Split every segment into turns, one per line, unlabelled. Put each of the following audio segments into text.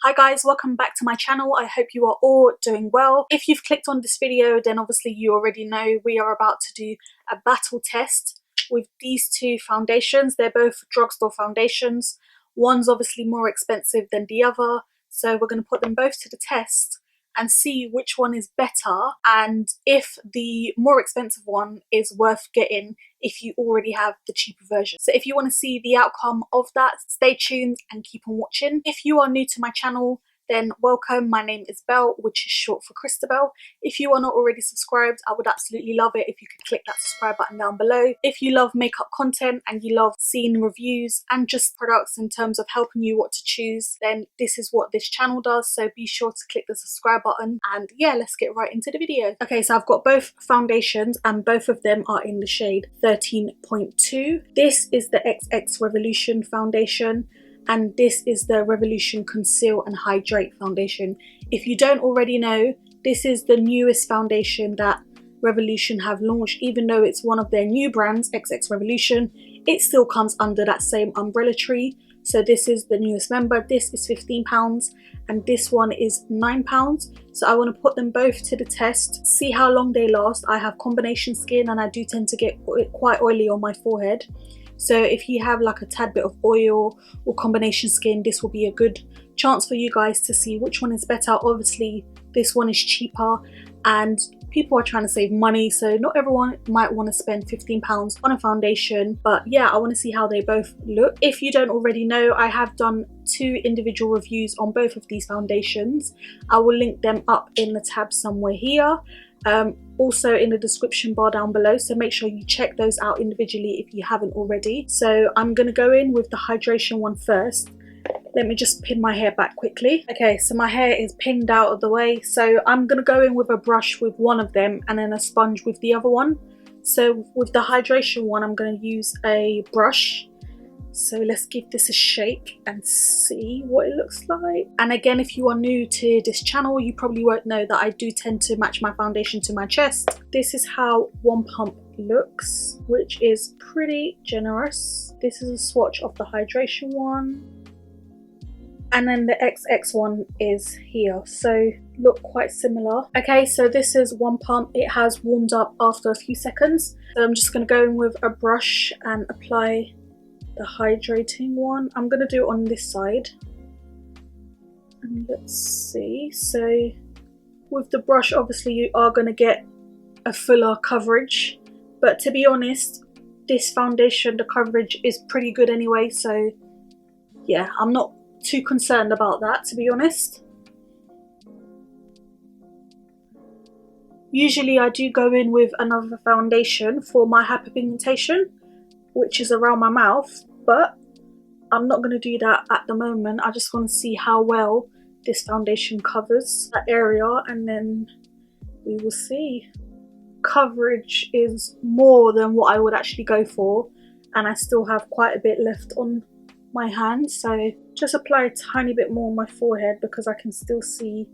Hi guys, welcome back to my channel. I hope you are all doing well. If you've clicked on this video, then obviously you already know we are about to do a battle test with these two foundations. They're both drugstore foundations. One's obviously more expensive than the other, so we're going to put them both to the test and see which one is better and if the more expensive one is worth getting if you already have the cheaper version. So if you want to see the outcome of that, stay tuned and keep on watching. If you are new to my channel, then welcome. My name is Belle, which is short for Christabel. If you are not already subscribed, I would absolutely love it if you could click that subscribe button down below. If you love makeup content and you love seeing reviews and just products in terms of helping you what to choose, then this is what this channel does. So be sure to click the subscribe button and yeah, let's get right into the video. Okay, so I've got both foundations and both of them are in the shade 13.2. This is the XX Revolution foundation, and this is the Revolution Conceal and Hydrate foundation. If you don't already know, this is the newest foundation that Revolution have launched. Even though it's one of their new brands, XX Revolution, it still comes under that same umbrella tree. So this is the newest member. This is £15 and this one is £9. So I want to put them both to the test, see how long they last. I have combination skin and I do tend to get quite oily on my forehead. So if you have like a tad bit of oil or combination skin, this will be a good chance for you guys to see which one is better. Obviously, this one is cheaper and people are trying to save money, so not everyone might want to spend £15 on a foundation. But yeah, I want to see how they both look. If you don't already know, I have done 2 individual reviews on both of these foundations. I will link them up in the tab somewhere here. Also in the description bar down below, so make sure you check those out individually if you haven't already. So I'm going to go in with the hydration one first. Let me just pin my hair back quickly. Okay, so my hair is pinned out of the way, so I'm going to go in with a brush with one of them and then a sponge with the other one. So with the hydration one, I'm going to use a brush. So let's give this a shake and see what it looks like. And again, if you are new to this channel, you probably won't know that I do tend to match my foundation to my chest. This is how one pump looks, which is pretty generous. This is a swatch of the hydration one. And then the XX one is here, so look quite similar. Okay, so this is one pump. It has warmed up after a few seconds. So I'm just going to go in with a brush and apply the hydrating one. I'm going to do it on this side. And let's see. So with the brush, obviously you are going to get a fuller coverage. But to be honest, this foundation, the coverage is pretty good anyway. So yeah, I'm not too concerned about that, to be honest. Usually I do go in with another foundation for my hyperpigmentation, which is around my mouth, but I'm not going to do that at the moment. I just want to see how well this foundation covers that area and then we will see. Coverage is more than what I would actually go for and I still have quite a bit left on my hand, so just apply a tiny bit more on my forehead because I can still see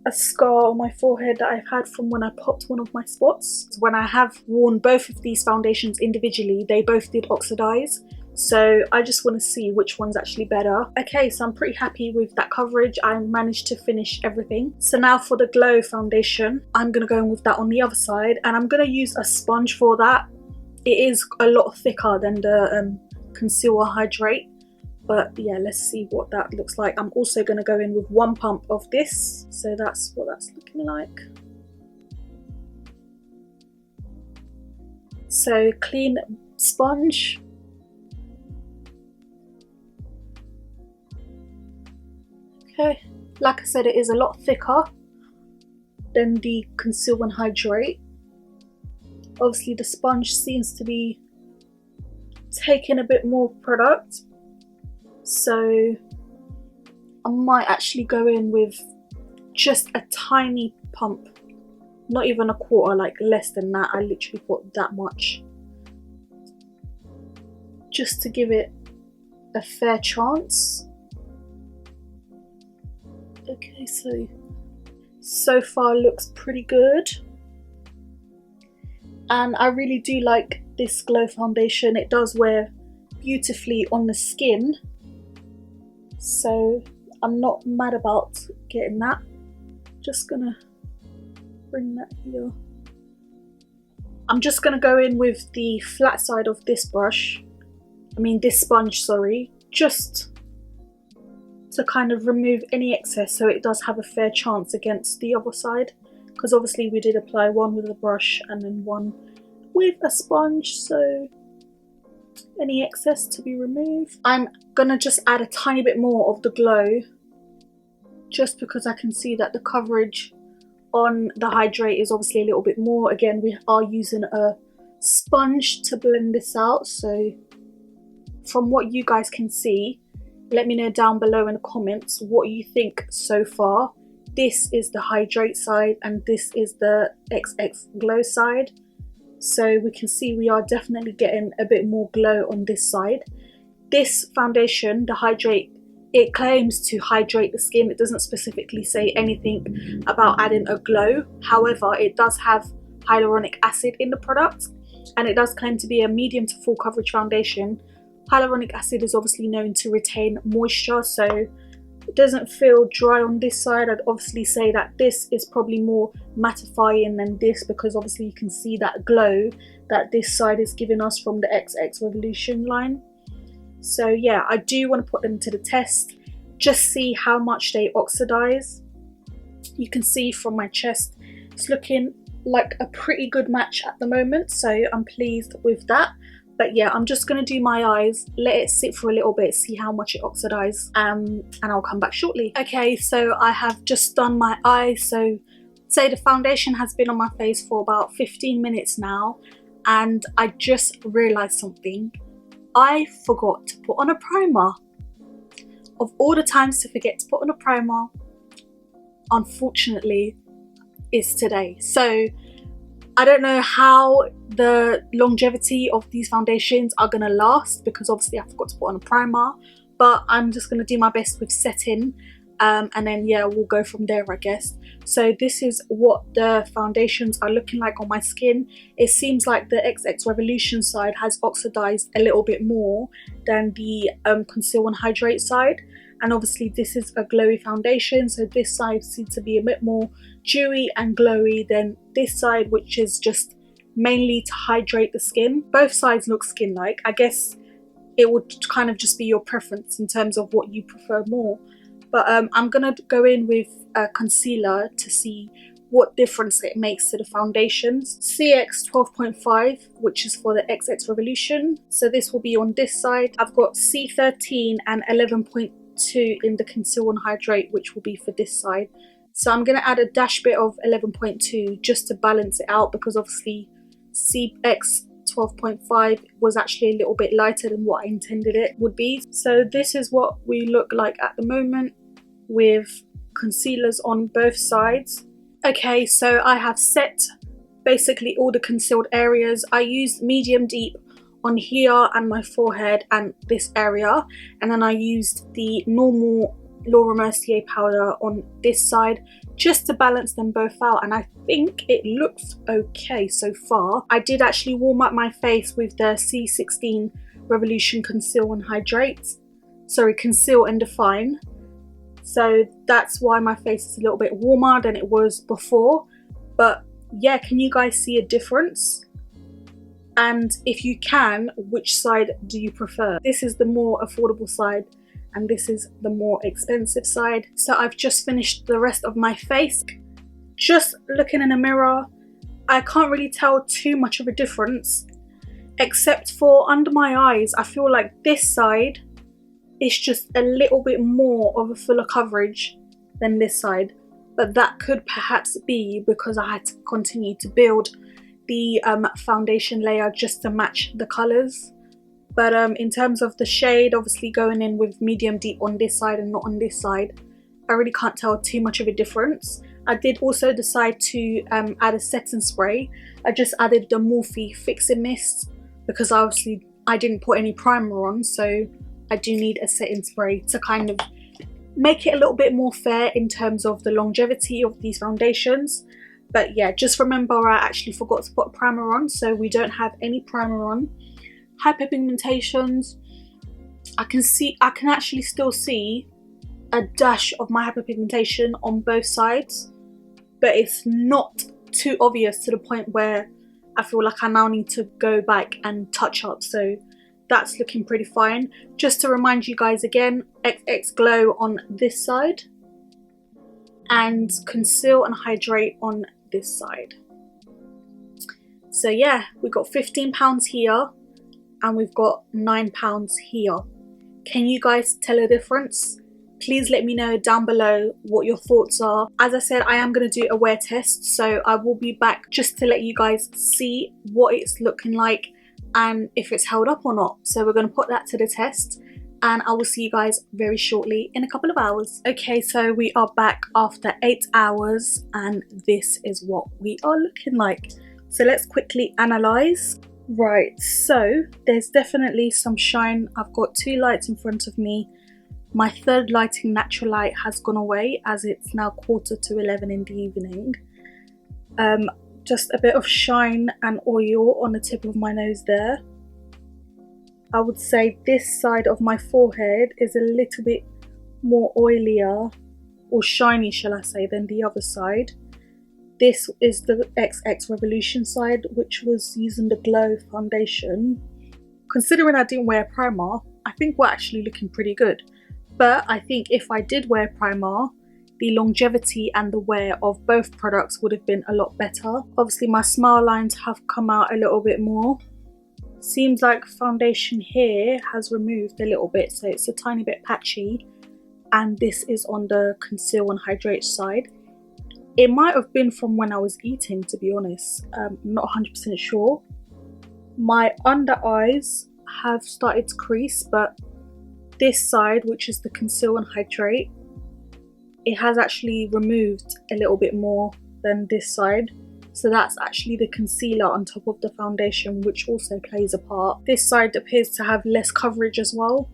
a scar on my forehead that I've had from when I popped one of my spots. When I have worn both of these foundations individually, they both did oxidize, so I just want to see which one's actually better. Okay, so I'm pretty happy with that coverage. I managed to finish everything. So now for the glow foundation, I'm going to go in with that on the other side and I'm going to use a sponge for that. It is a lot thicker than the Conceal Hydrate, but yeah, let's see what that looks like. I'm also going to go in with one pump of this, so that's what that's looking like. So clean sponge. Okay, like I said, it is a lot thicker than the Conceal and Hydrate. Obviously the sponge seems to be taking a bit more product, so I might actually go in with just a tiny pump, not even a quarter, like less than that. I literally put that much just to give it a fair chance. Okay, so far looks pretty good and I really do like this glow foundation. It does wear beautifully on the skin, so I'm not mad about getting that. Just gonna bring that here. I'm just gonna go in with the flat side of this brush, this sponge, sorry, just to kind of remove any excess so it does have a fair chance against the other side, because obviously we did apply one with a brush and then one with a sponge, so any excess to be removed. I'm gonna just add a tiny bit more of the glow, just because I can see that the coverage on the hydrate is obviously a little bit more. Again, we are using a sponge to blend this out, so from what you guys can see, let me know down below in the comments what you think so far. This is the hydrate side and this is the XX glow side. So we can see we are definitely getting a bit more glow on this side. This foundation, the hydrate, it claims to hydrate the skin. It doesn't specifically say anything about adding a glow. However, it does have hyaluronic acid in the product, and it does claim to be a medium to full coverage foundation. Hyaluronic acid is obviously known to retain moisture, so it doesn't feel dry on this side. I'd obviously say that this is probably more mattifying than this, because obviously you can see that glow that this side is giving us from the XX Revolution line. So yeah, I do want to put them to the test, just see how much they oxidize. You can see from my chest, it's looking like a pretty good match at the moment, so I'm pleased with that. But yeah, I'm just going to do my eyes, let it sit for a little bit, see how much it oxidizes, and I'll come back shortly. Okay, so I have just done my eyes. So say the foundation has been on my face for about 15 minutes now, and I just realized something. I forgot to put on a primer. Of all the times to forget to put on a primer, unfortunately, it's today. So I don't know how the longevity of these foundations are going to last, because obviously I forgot to put on a primer, but I'm just going to do my best with setting, and then yeah, we'll go from there, I guess. So this is what the foundations are looking like on my skin. It seems like the XX Revolution side has oxidized a little bit more than the Conceal and Hydrate side. And obviously this is a glowy foundation, so this side seems to be a bit more dewy and glowy than this side, which is just mainly to hydrate the skin. Both sides look skin-like. I guess it would kind of just be your preference in terms of what you prefer more. But I'm gonna go in with a concealer to see what difference it makes to the foundations. CX 12.5, which is for the XX Revolution. So this will be on this side. I've got C13 and 11.2 in the Conceal and Hydrate, which will be for this side. So I'm gonna add a dash bit of 11.2 just to balance it out, because obviously CX 12.5 was actually a little bit lighter than what I intended it would be. So this is what we look like at the moment with concealers on both sides. Okay, so I have set basically all the concealed areas. I used medium deep on here and my forehead and this area, and then I used the normal Laura Mercier powder on this side just to balance them both out, and I think it looks okay so far. I did actually warm up my face with the C13 Revolution Conceal and Hydrate, sorry, Conceal and Define. So that's why my face is a little bit warmer than it was before. But yeah, can you guys see a difference? And if you can, which side do you prefer? This is the more affordable side and this is the more expensive side. So I've just finished the rest of my face. Just looking in a mirror, I can't really tell too much of a difference, except for under my eyes. I feel like this side is just a little bit more of a fuller coverage than this side, but that could perhaps be because I had to continue to build the foundation layer just to match the colors. But in terms of the shade, obviously going in with medium deep on this side and not on this side, I really can't tell too much of a difference. I did also decide to add a setting spray. I just added the Morphe Fixing Mist because obviously I didn't put any primer on, so I do need a setting spray to kind of make it a little bit more fair in terms of the longevity of these foundations. But yeah, just remember I actually forgot to put a primer on, so we don't have any primer on. Hyperpigmentations, I can actually still see a dash of my hyperpigmentation on both sides, but it's not too obvious to the point where I feel like I now need to go back and touch up. So that's looking pretty fine. Just to remind you guys again, XX Glow on this side and Conceal and Hydrate on this side. So yeah, we've got £15 here and we've got £9 here. Can you guys tell a difference? Please let me know down below what your thoughts are. As I said, I am going to do a wear test, so I will be back just to let you guys see what it's looking like and if it's held up or not. So we're going to put that to the test and I will see you guys very shortly in a couple of hours. Okay, so we are back after 8 hours and this is what we are looking like. So let's quickly analyze. Right, so there's definitely some shine. I've got 2 lights in front of me. My third lighting natural light has gone away as it's now 11:15 in the evening. Just a bit of shine and oil on the tip of my nose there. I would say this side of my forehead is a little bit more oilier or shiny, shall I say, than the other side. This is the XX Revolution side, which was using the Glow foundation. Considering I didn't wear primer, I think we're actually looking pretty good. But I think if I did wear primer, the longevity and the wear of both products would have been a lot better. Obviously my smile lines have come out a little bit more. Seems like foundation here has removed a little bit, so it's a tiny bit patchy. And this is on the Conceal and Hydrate side. It might have been from when I was eating, to be honest. I'm not 100% sure. My under eyes have started to crease, but this side, which is the Conceal and Hydrate, it has actually removed a little bit more than this side. So that's actually the concealer on top of the foundation, which also plays a part. This side appears to have less coverage as well.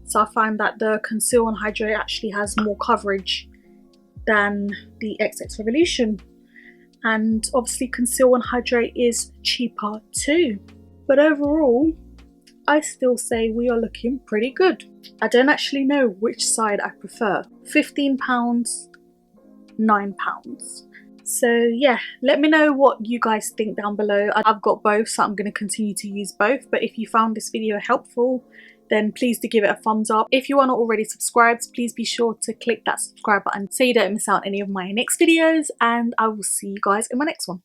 So I find that the Conceal and Hydrate actually has more coverage than the XX Revolution. And obviously Conceal and Hydrate is cheaper too. But overall, I still say we are looking pretty good. I don't actually know which side I prefer. £15, £9. So yeah, let me know what you guys think down below. I've got both, so I'm going to continue to use both. But if you found this video helpful, then please do give it a thumbs up. If you are not already subscribed, please be sure to click that subscribe button so you don't miss out on any of my next videos. And I will see you guys in my next one.